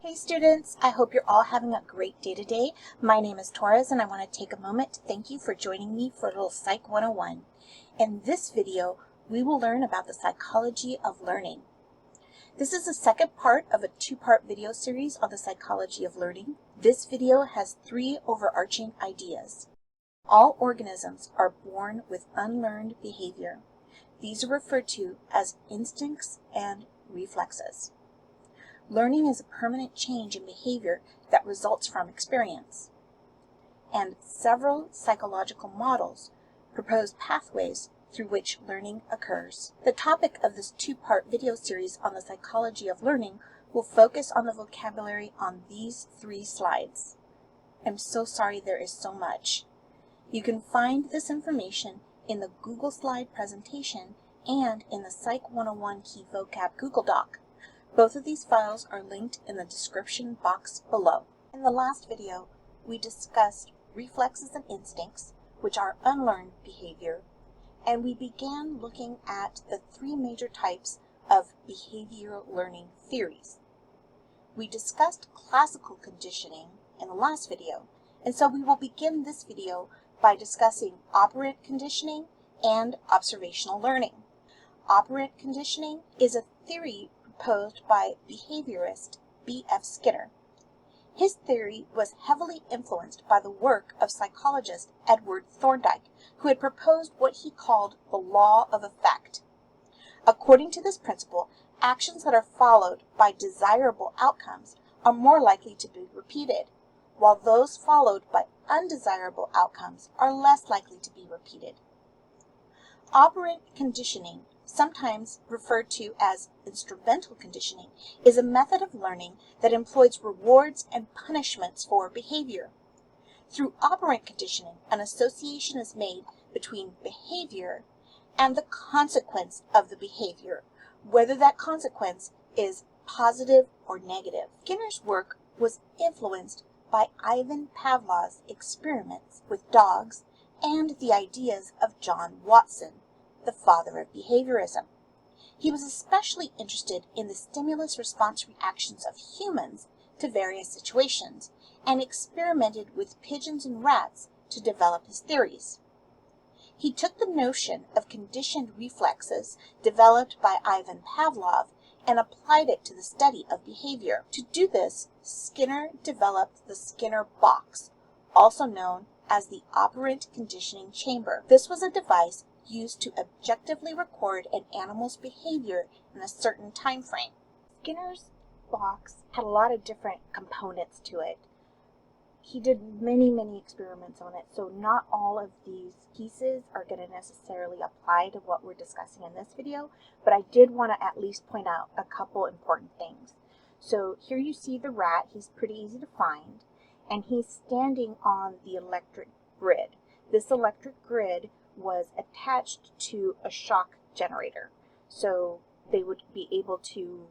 Hey students, I hope you're all having a great day today. My name is Torres and I want to take a moment to thank you for joining me for a little Psych 101. In this video, we will learn about the psychology of learning. This is the second part of a two-part video series on the psychology of learning. This video has 3 overarching ideas. All organisms are born with unlearned behavior. These are referred to as instincts and reflexes. Learning is a permanent change in behavior that results from experience. And several psychological models propose pathways through which learning occurs. The topic of this two-part video series on the psychology of learning will focus on the vocabulary on these 3 slides. I'm so sorry there is so much. You can find this information in the Google slide presentation and in the Psych 101 Key Vocab Google Doc. Both of these files are linked in the description box below. In the last video, we discussed reflexes and instincts, which are unlearned behavior, and we began looking at the 3 major types of behavioral learning theories. We discussed classical conditioning in the last video, and so we will begin this video by discussing operant conditioning and observational learning. Operant conditioning is a theory proposed by behaviorist B.F. Skinner. His theory was heavily influenced by the work of psychologist Edward Thorndike, who had proposed what he called the law of effect. According to this principle, actions that are followed by desirable outcomes are more likely to be repeated, while those followed by undesirable outcomes are less likely to be repeated. Operant conditioning, sometimes referred to as instrumental conditioning, is a method of learning that employs rewards and punishments for behavior. Through operant conditioning, an association is made between behavior and the consequence of the behavior, whether that consequence is positive or negative. Skinner's work was influenced by Ivan Pavlov's experiments with dogs and the ideas of John Watson, the father of behaviorism. He was especially interested in the stimulus-response reactions of humans to various situations and experimented with pigeons and rats to develop his theories. He took the notion of conditioned reflexes developed by Ivan Pavlov and applied it to the study of behavior. To do this, Skinner developed the Skinner box, also known as the operant conditioning chamber. This was a device used to objectively record an animal's behavior in a certain time frame. Skinner's box had a lot of different components to it. He did many experiments on it, so not all of these pieces are going to necessarily apply to what we're discussing in this video, but I did want to at least point out a couple important things. So here you see the rat. He's pretty easy to find, and he's standing on the electric grid. This electric grid was attached to a shock generator. So they would be able to,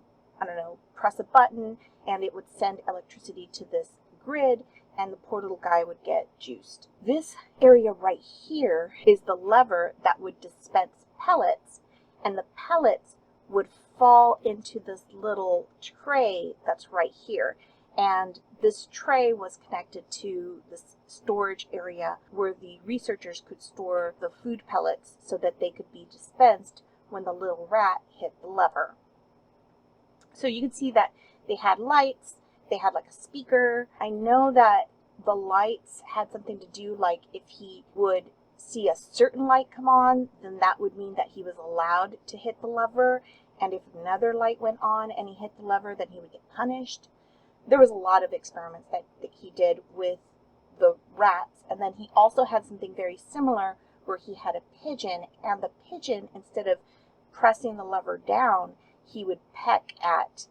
press a button and it would send electricity to this grid and the poor little guy would get juiced. This area right here is the lever that would dispense pellets, and the pellets would fall into this little tray that's right here. And this tray was connected to this storage area where the researchers could store the food pellets so that they could be dispensed when the little rat hit the lever. So you can see that they had lights, they had like a speaker. I know that the lights had something to do, like if he would see a certain light come on, then that would mean that he was allowed to hit the lever. And if another light went on and he hit the lever, then he would get punished. There was a lot of experiments that he did with the rats, and then he also had something very similar where he had a pigeon, and the pigeon, instead of pressing the lever down, he would peck at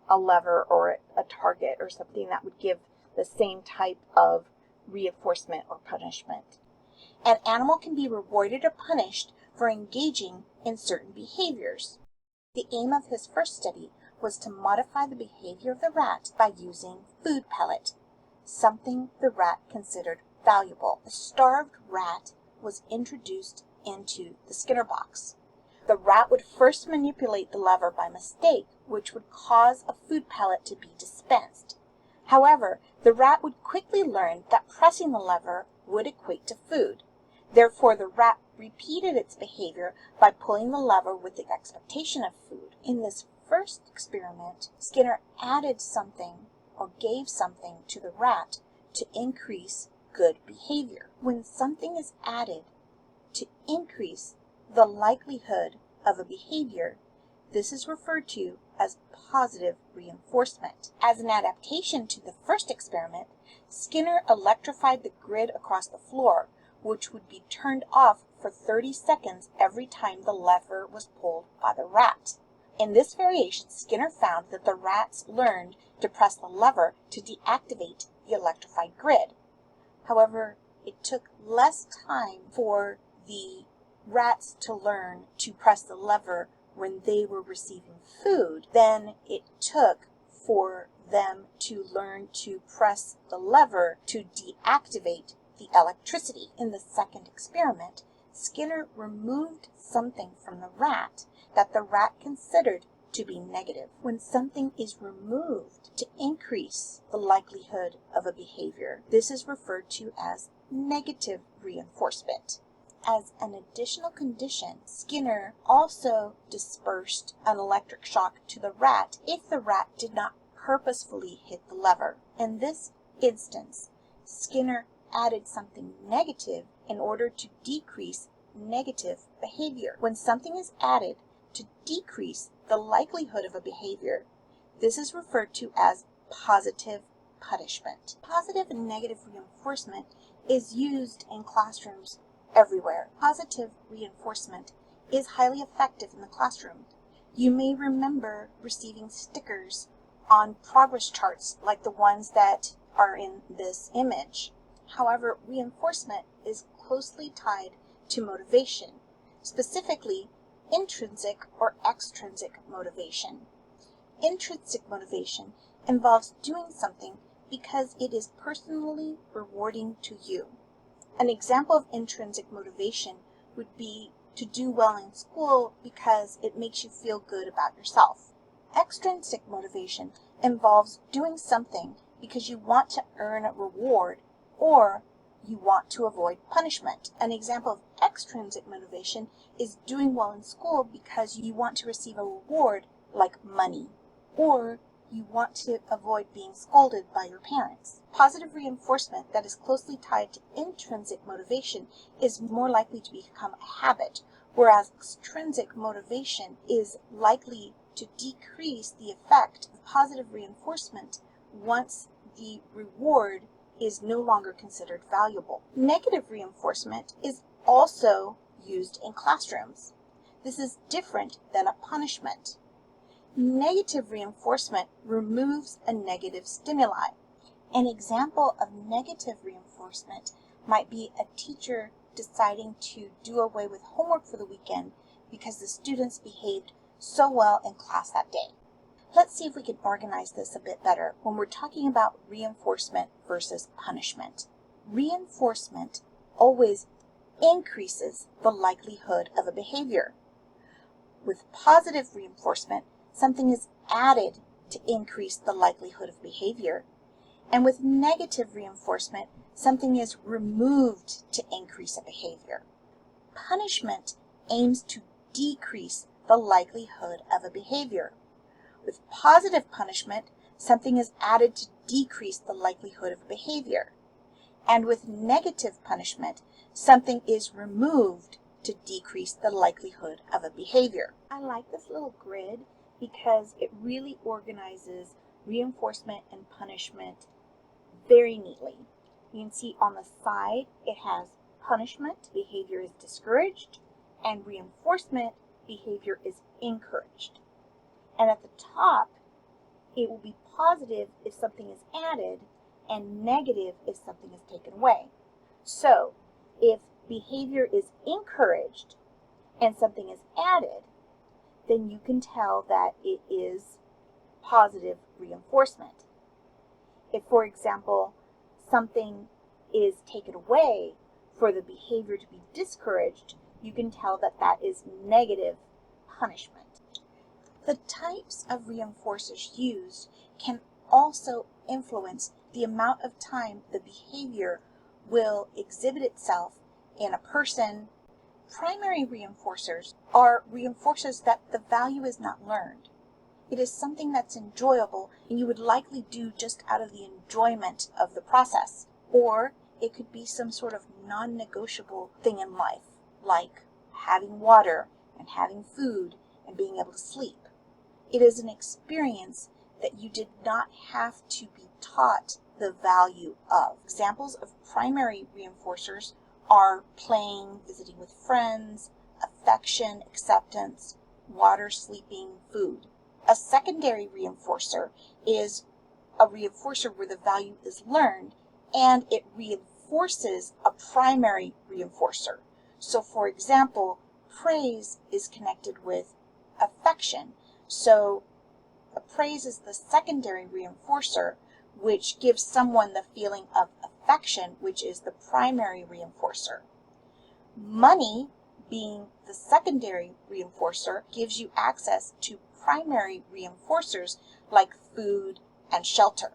a lever or a target or something that would give the same type of reinforcement or punishment. An animal can be rewarded or punished for engaging in certain behaviors. The aim of his first study was to modify the behavior of the rat by using food pellet, something the rat considered valuable. A starved rat was introduced into the Skinner box. The rat would first manipulate the lever by mistake, which would cause a food pellet to be dispensed. However, the rat would quickly learn that pressing the lever would equate to food. Therefore, the rat repeated its behavior by pulling the lever with the expectation of food. In this first experiment, Skinner added something or gave something to the rat to increase good behavior. When something is added to increase the likelihood of a behavior, this is referred to as positive reinforcement. As an adaptation to the first experiment, Skinner electrified the grid across the floor, which would be turned off for 30 seconds every time the lever was pulled by the rat. In this variation, Skinner found that the rats learned to press the lever to deactivate the electrified grid. However, it took less time for the rats to learn to press the lever when they were receiving food than it took for them to learn to press the lever to deactivate the electricity. In the second experiment, Skinner removed something from the rat that the rat considered to be negative. When something is removed to increase the likelihood of a behavior, this is referred to as negative reinforcement. As an additional condition, Skinner also dispersed an electric shock to the rat if the rat did not purposefully hit the lever. In this instance, Skinner added something negative in order to decrease negative behavior. When something is added to decrease the likelihood of a behavior, this is referred to as positive punishment. Positive and negative reinforcement is used in classrooms everywhere. Positive reinforcement is highly effective in the classroom. You may remember receiving stickers on progress charts like the ones that are in this image. However, reinforcement is closely tied to motivation, specifically intrinsic or extrinsic motivation. Intrinsic motivation involves doing something because it is personally rewarding to you. An example of intrinsic motivation would be to do well in school because it makes you feel good about yourself. Extrinsic motivation involves doing something because you want to earn a reward or you want to avoid punishment. An example of extrinsic motivation is doing well in school because you want to receive a reward like money, or you want to avoid being scolded by your parents. Positive reinforcement that is closely tied to intrinsic motivation is more likely to become a habit, whereas extrinsic motivation is likely to decrease the effect of positive reinforcement once the reward is no longer considered valuable. Negative reinforcement is also used in classrooms. This is different than a punishment. Negative reinforcement removes a negative stimuli. An example of negative reinforcement might be a teacher deciding to do away with homework for the weekend because the students behaved so well in class that day. Let's see if we can organize this a bit better when we're talking about reinforcement versus punishment. Reinforcement always increases the likelihood of a behavior. With positive reinforcement, something is added to increase the likelihood of behavior. And with negative reinforcement, something is removed to increase a behavior. Punishment aims to decrease the likelihood of a behavior. With positive punishment, something is added to decrease the likelihood of behavior. And with negative punishment, something is removed to decrease the likelihood of a behavior. I like this little grid because it really organizes reinforcement and punishment very neatly. You can see on the side it has punishment, behavior is discouraged, and reinforcement, behavior is encouraged. And at the top, it will be positive if something is added and negative if something is taken away. So if behavior is encouraged and something is added, then you can tell that it is positive reinforcement. If, for example, something is taken away for the behavior to be discouraged, you can tell that that is negative punishment. The types of reinforcers used can also influence the amount of time the behavior will exhibit itself in a person. Primary reinforcers are reinforcers that the value is not learned. It is something that's enjoyable and you would likely do just out of the enjoyment of the process. Or it could be some sort of non-negotiable thing in life, like having water and having food and being able to sleep. It is an experience that you did not have to be taught the value of. Examples of primary reinforcers are playing, visiting with friends, affection, acceptance, water, sleeping, food. A secondary reinforcer is a reinforcer where the value is learned and it reinforces a primary reinforcer. So for example, praise is connected with affection. So praise is the secondary reinforcer, which gives someone the feeling of affection, which is the primary reinforcer. Money, being the secondary reinforcer, gives you access to primary reinforcers like food and shelter.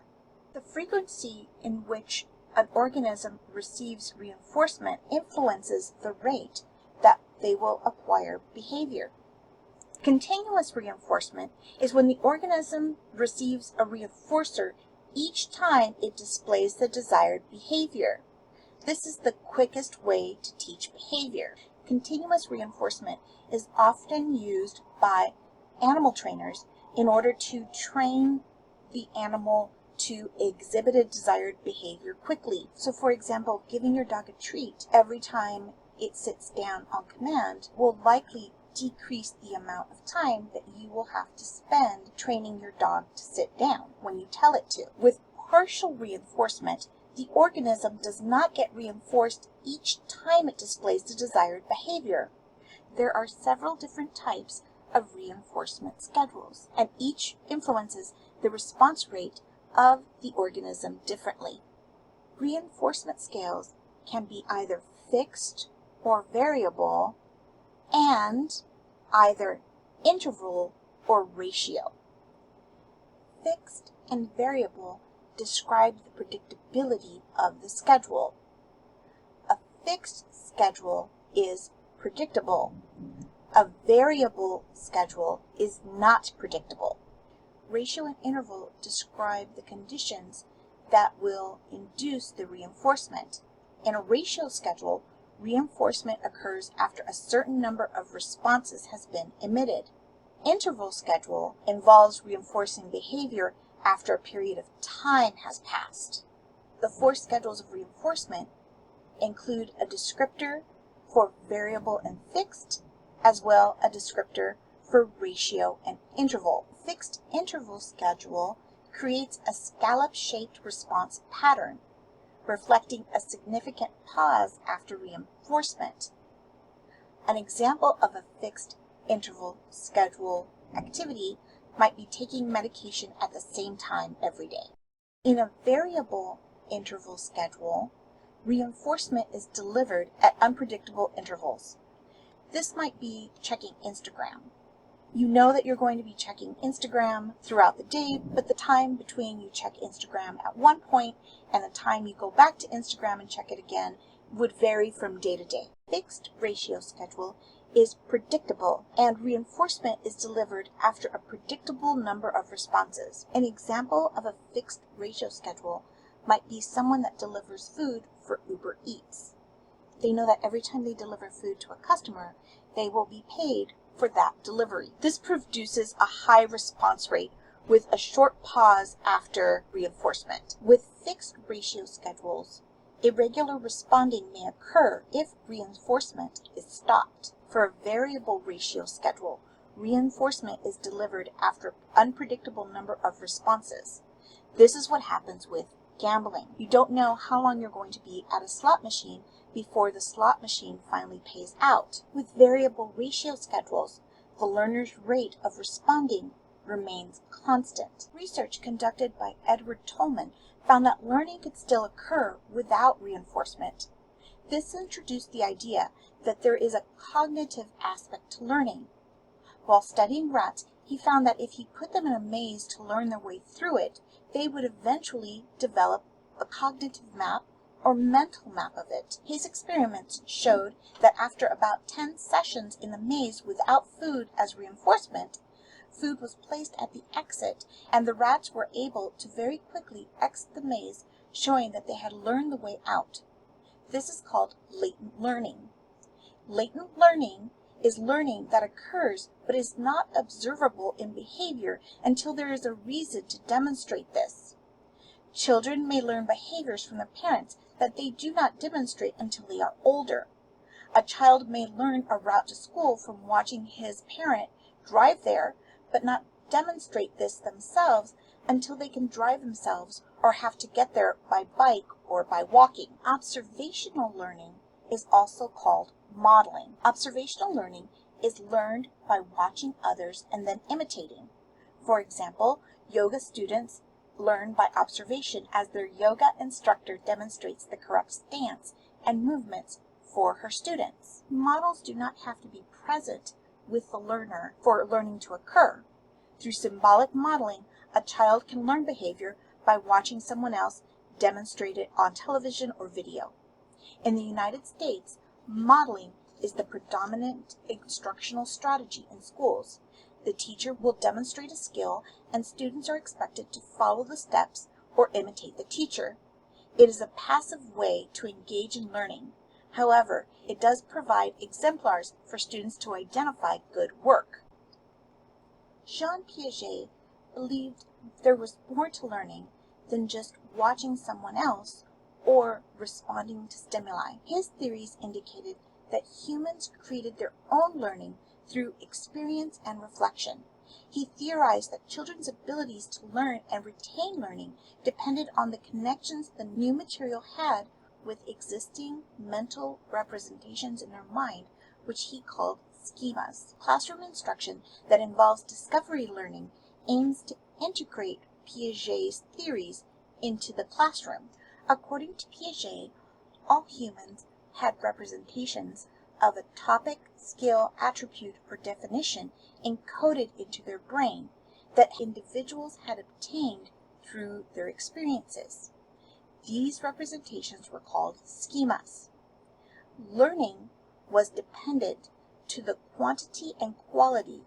The frequency in which an organism receives reinforcement influences the rate that they will acquire behavior. Continuous reinforcement is when the organism receives a reinforcer each time it displays the desired behavior. This is the quickest way to teach behavior. Continuous reinforcement is often used by animal trainers in order to train the animal to exhibit a desired behavior quickly. So for example, giving your dog a treat every time it sits down on command will likely decrease the amount of time that you will have to spend training your dog to sit down when you tell it to. With partial reinforcement, the organism does not get reinforced each time it displays the desired behavior. There are several different types of reinforcement schedules, and each influences the response rate of the organism differently. Reinforcement scales can be either fixed or variable, and either interval or ratio. Fixed and variable describe the predictability of the schedule. A fixed schedule is predictable. A variable schedule is not predictable. Ratio and interval describe the conditions that will induce the reinforcement. In a ratio schedule, reinforcement occurs after a certain number of responses has been emitted. Interval schedule involves reinforcing behavior after a period of time has passed. The four schedules of reinforcement include a descriptor for variable and fixed, as well as a descriptor for ratio and interval. Fixed interval schedule creates a scallop-shaped response pattern, reflecting a significant pause after reinforcement. An example of a fixed interval schedule activity might be taking medication at the same time every day. In a variable interval schedule, reinforcement is delivered at unpredictable intervals. This might be checking Instagram. You know that you're going to be checking Instagram throughout the day, but the time between you check Instagram at one point and the time you go back to Instagram and check it again would vary from day to day. Fixed ratio schedule is predictable, and reinforcement is delivered after a predictable number of responses. An example of a fixed ratio schedule might be someone that delivers food for Uber Eats. They know that every time they deliver food to a customer, they will be paid for that delivery. This produces a high response rate with a short pause after reinforcement. With fixed ratio schedules, irregular responding may occur if reinforcement is stopped. For a variable ratio schedule, reinforcement is delivered after an unpredictable number of responses. This is what happens with gambling. You don't know how long you're going to be at a slot machine before the slot machine finally pays out. With variable ratio schedules, the learner's rate of responding remains constant. Research conducted by Edward Tolman found that learning could still occur without reinforcement. This introduced the idea that there is a cognitive aspect to learning. While studying rats, he found that if he put them in a maze to learn their way through it, they would eventually develop a cognitive map or mental map of it. His experiments showed that after about 10 sessions in the maze without food as reinforcement, food was placed at the exit, and the rats were able to very quickly exit the maze, showing that they had learned the way out. This is called latent learning. Latent learning is learning that occurs but is not observable in behavior until there is a reason to demonstrate this. Children may learn behaviors from their parents that they do not demonstrate until they are older. A child may learn a route to school from watching his parent drive there, but not demonstrate this themselves until they can drive themselves or have to get there by bike or by walking. Observational learning is also called modeling. Observational learning is learned by watching others and then imitating. For example, yoga students learn by observation as their yoga instructor demonstrates the correct stance and movements for her students. Models do not have to be present with the learner for learning to occur. Through symbolic modeling, a child can learn behavior by watching someone else demonstrate it on television or video. In the United States, modeling is the predominant instructional strategy in schools. The teacher will demonstrate a skill, and students are expected to follow the steps or imitate the teacher. It is a passive way to engage in learning. However, it does provide exemplars for students to identify good work. Jean Piaget believed there was more to learning than just watching someone else or responding to stimuli. His theories indicated that humans created their own learning through experience and reflection. He theorized that children's abilities to learn and retain learning depended on the connections the new material had with existing mental representations in their mind, which he called schemas. Classroom instruction that involves discovery learning aims to integrate Piaget's theories into the classroom. According to Piaget, all humans had representations of a topic, skill, attribute, or definition encoded into their brain that individuals had obtained through their experiences. These representations were called schemas. Learning was dependent to the quantity and quality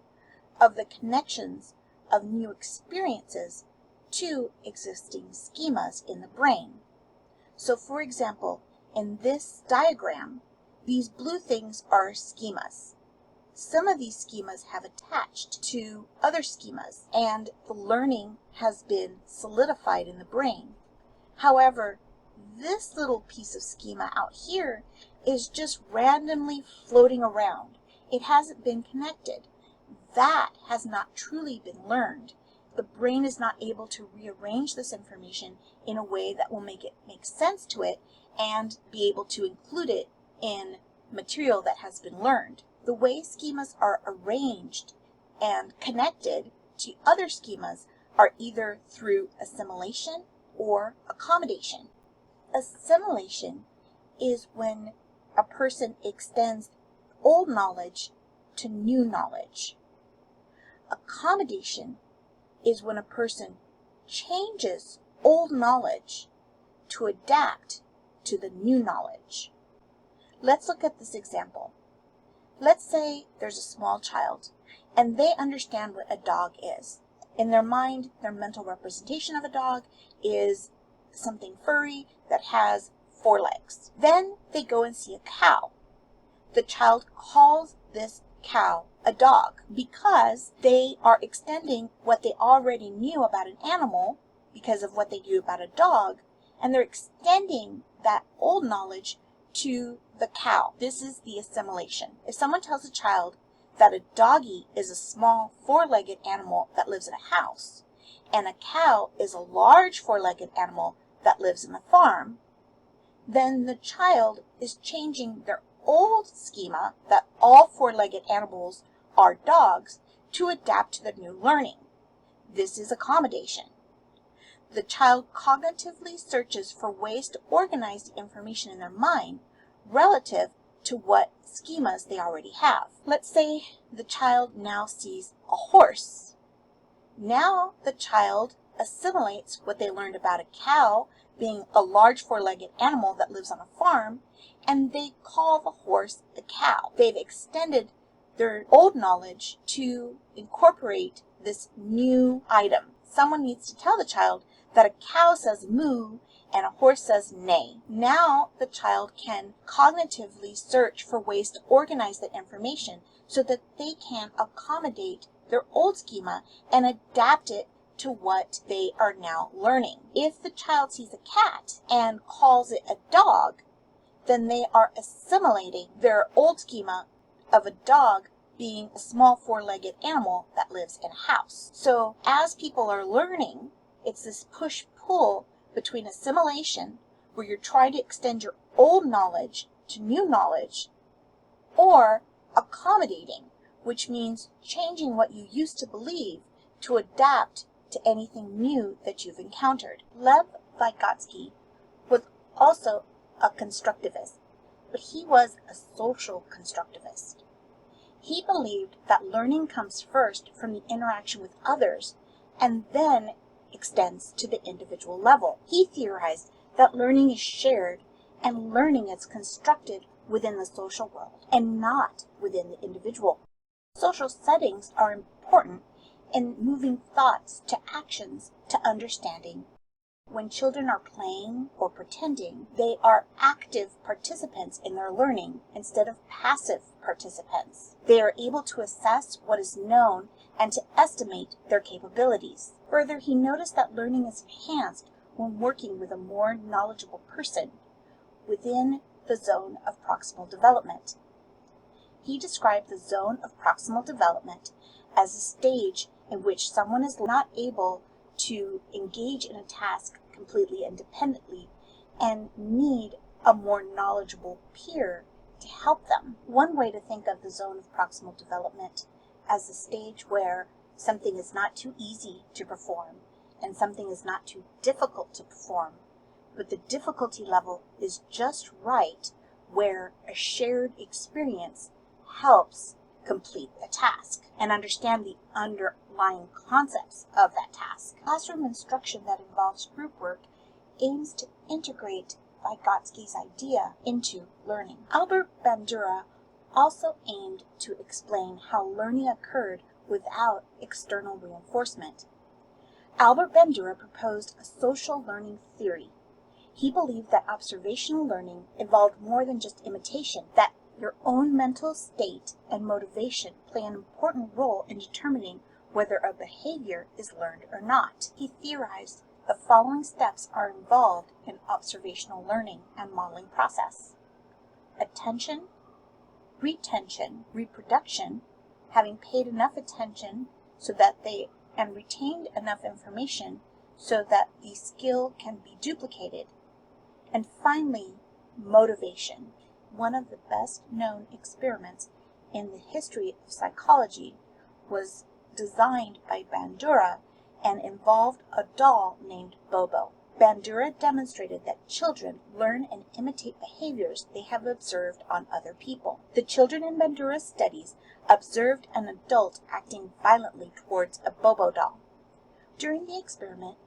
of the connections of new experiences to existing schemas in the brain. So, for example, in this diagram, these blue things are schemas. Some of these schemas have attached to other schemas, and the learning has been solidified in the brain. However, this little piece of schema out here is just randomly floating around. It hasn't been connected. That has not truly been learned. The brain is not able to rearrange this information in a way that will make it make sense to it and be able to include it in material that has been learned. The way schemas are arranged and connected to other schemas are either through assimilation or accommodation. Assimilation is when a person extends old knowledge to new knowledge. Accommodation is when a person changes old knowledge to adapt to the new knowledge. Let's look at this example. Let's say there's a small child and they understand what a dog is. In their mind, their mental representation of a dog is something furry that has 4 legs. Then they go and see a cow. The child calls this cow a dog because they are extending what they already knew about an animal because of what they knew about a dog, and they're extending that old knowledge to the cow. This is the assimilation. If someone tells a child that a doggy is a small 4-legged animal that lives in a house, and a cow is a large 4-legged animal that lives in a farm, then the child is changing their old schema that all 4-legged animals are dogs to adapt to the new learning. This is accommodation. The child cognitively searches for ways to organize the information in their mind relative to what schemas they already have. Let's say the child now sees a horse. Now the child assimilates what they learned about a cow being a large four-legged animal that lives on a farm, and they call the horse a cow. They've extended their old knowledge to incorporate this new item. Someone needs to tell the child that a cow says moo and a horse says neigh. Now the child can cognitively search for ways to organize that information so that they can accommodate their old schema and adapt it to what they are now learning. If the child sees a cat and calls it a dog, then they are assimilating their old schema of a dog being a small four-legged animal that lives in a house. So as people are learning, it's this push-pull between assimilation, where you're trying to extend your old knowledge to new knowledge, or accommodating, which means changing what you used to believe to adapt to anything new that you've encountered. Lev Vygotsky was also a constructivist, but he was a social constructivist. He believed that learning comes first from the interaction with others and then extends to the individual level. He theorized that learning is shared and learning is constructed within the social world and not within the individual. Social settings are important in moving thoughts to actions to understanding. When children are playing or pretending, they are active participants in their learning instead of passive participants. They are able to assess what is known and to estimate their capabilities. Further, he noticed that learning is enhanced when working with a more knowledgeable person within the zone of proximal development. He described the zone of proximal development as a stage in which someone is not able to engage in a task completely independently and need a more knowledgeable peer to help them. One way to think of the zone of proximal development as a stage where something is not too easy to perform and something is not too difficult to perform, but the difficulty level is just right where a shared experience helps complete the task and understand the underlying concepts of that task. Classroom instruction that involves group work aims to integrate Vygotsky's idea into learning. Albert Bandura also aimed to explain how learning occurred without external reinforcement. Albert Bandura proposed a social learning theory. He believed that observational learning involved more than just imitation, that your own mental state and motivation play an important role in determining whether a behavior is learned or not. He theorized the following steps are involved in observational learning and modeling process: attention, retention, reproduction, having paid enough attention so that they and retained enough information so that the skill can be duplicated, and finally, motivation. One of the best known experiments in the history of psychology was designed by Bandura and involved a doll named Bobo. Bandura demonstrated that children learn and imitate behaviors they have observed on other people. The children in Bandura's studies observed an adult acting violently towards a Bobo doll. During the experiment,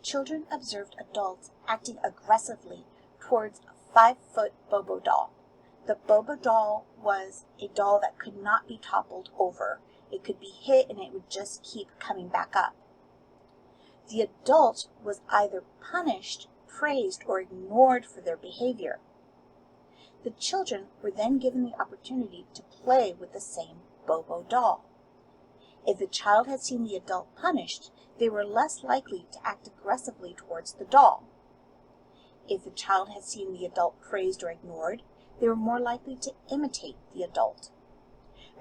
children observed adults acting aggressively towards a 5-foot Bobo doll. The Bobo doll was a doll that could not be toppled over. It could be hit and it would just keep coming back up. The adult was either punished, praised, or ignored for their behavior. The children were then given the opportunity to play with the same Bobo doll. If the child had seen the adult punished, they were less likely to act aggressively towards the doll. If the child had seen the adult praised or ignored, they were more likely to imitate the adult.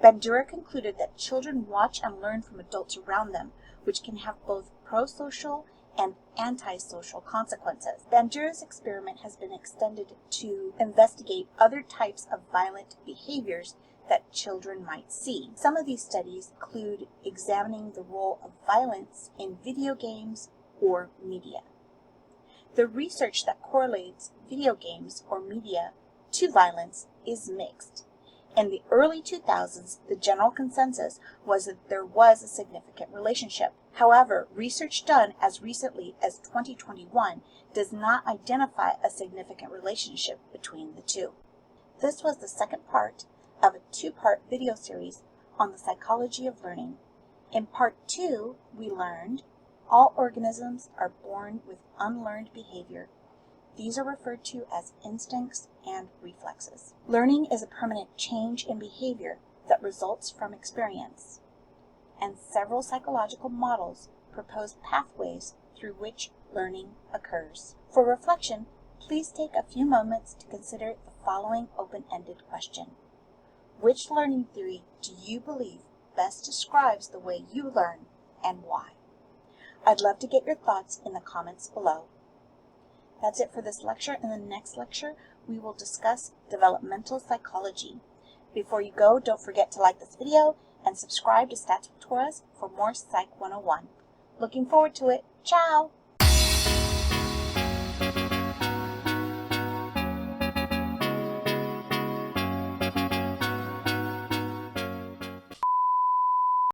Bandura concluded that children watch and learn from adults around them, which can have both pro-social and anti-social consequences. Bandura's experiment has been extended to investigate other types of violent behaviors that children might see. Some of these studies include examining the role of violence in video games or media. The research that correlates video games or media to violence is mixed. In the early 2000s, the general consensus was that there was a significant relationship. However, research done as recently as 2021 does not identify a significant relationship between the two. This was the second part of a two-part video series on the psychology of learning. In part 2, we learned all organisms are born with unlearned behavior. These are referred to as instincts and reflexes. Learning is a permanent change in behavior that results from experience, and several psychological models propose pathways through which learning occurs. For reflection, please take a few moments to consider the following open-ended question. Which learning theory do you believe best describes the way you learn and why? I'd love to get your thoughts in the comments below. That's it for this lecture. In the next lecture, we will discuss developmental psychology. Before you go, don't forget to like this video and subscribe to Stats with Torres for more Psych 101. Looking forward to it. Ciao!